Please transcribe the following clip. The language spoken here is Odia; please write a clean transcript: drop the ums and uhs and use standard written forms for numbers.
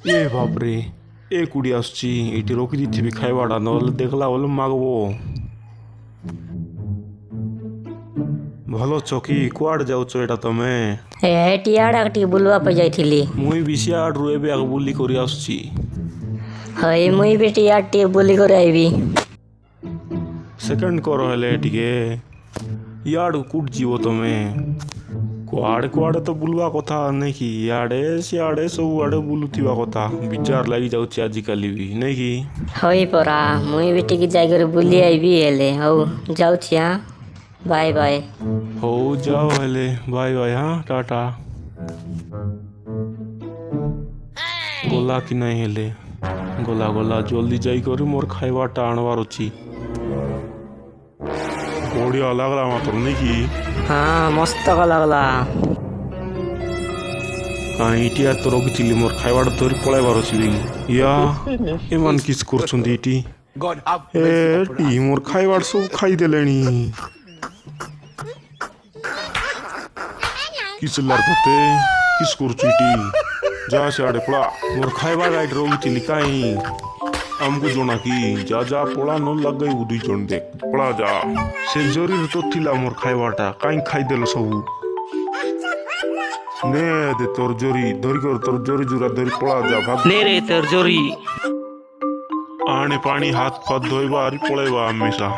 ଏ ବାପରେ ଏ କୁଡ଼ି ଆସୁଛି ଏଇଠି ରଖିଦେଇଥିବି ଖାଇବାଟା ନହେଲେ ଦେଖିଲା ବୋଲେ ମାଗବ। ଭଲ ଚକି କୁଆଡ଼େ ଯାଉଛ ଏଇଟା ତମେ? ଏଠି ଆଡ଼େ ଟିକେ ବୁଲବା ପାଇଁ ଯାଇଥିଲି। ମୁଇଁ ବି ସିଆଡ଼ରୁ ଏବେ ଆଗ ବୁଲି କରି ଆସୁଛି। ହଇ ମୁଇଁ ବି ଟିକେ ଆଡ଼େ ଟିକେ ବୁଲି କରି ଆଇବି। ସେକେଣ୍ଡ କର ହେଲେ ଟିକେ ଇଆଡ଼ୁ କୋଉଠି ଯିବ ତମେ? କୁଆଡ଼େ କୁଆଡ଼େ ତ ବୁଲବା କଥା ନାଇକି ଇଆଡ଼େ ସିଆଡ଼େ ସବୁଆଡ଼େ ବୁଲୁଥିବା କଥା ବିଚାର ଲାଗିଯାଉଛି ଆଜିକାଲି ବି ନାଇକି? ହଇ ପରା ମୁଇଁ ବି ଟିକେ ଯାଇକରି ବୁଲି ଆଇବି ହେଲେ ହଉ ଯାଉଛି ଆଁ ବାଏ ବାଏ। ହଉ ଯାଅ ହେଲେ ବାଏ ବାଏ ହଁ ଟାଟା। ଗଲା କି ନାଇଁ ହେଲେ ଗଲା ଗଲା ଜଲ୍ଦି ଯାଇକରି ମୋର ଖାଇବାଟା ଆଣବାର ଅଛି। ବଢ଼ିଆ ଲାଗଲା ମାତ୍ର ନାଇକି? ହଁ ମସ୍ତ ଲାଗଲା। କାହିଁ ଏଇଠି ତ ରଖିଥିଲି ମୋର ଖାଇବାଟା ଧରି ପଳାଇବାର ଅଛି ବି। ୟା ଏମାନେ କିସ୍ କରୁଛନ୍ତି ଏଇଠି? ଏଠି ମୋର ଖାଇବାଟା ସବୁ ଖାଇଦେଲେଣି। କିସ୍ ଲାର ତତେ କିସ୍ କରୁଛୁ ଏଇଠି? ଯା ସିଆଡ଼େ ପଳା ମୋର ଖାଇବାଟା ଏଇଠି ରଖିଥିଲି କାହିଁ ଆମକୁ ଜଣା କି? ଯା ଯା ପଳା ନ ଲଗେଇବୁ ଦୁଇ ଜଣ ଦେଖ ପଳା ଯା। ସେ ଜରିରେ ତ ଥିଲା ମୋର ଖାଇବାଟା କାହିଁ ଖାଇଦେଲ ସବୁ? ନେ ଦେ ତୋର ଜରି ଧରିକର ତୋର ଜରି ଜୁରା ଧରି ପଳା ଯା ଭାଗ। ନେ ରେ ତୋର ଜରି। ଆଣେ ପାଣି ହାତ ଫାତ ଧୋଇବା ଆରି ପଳେଇବା ହମେଶା।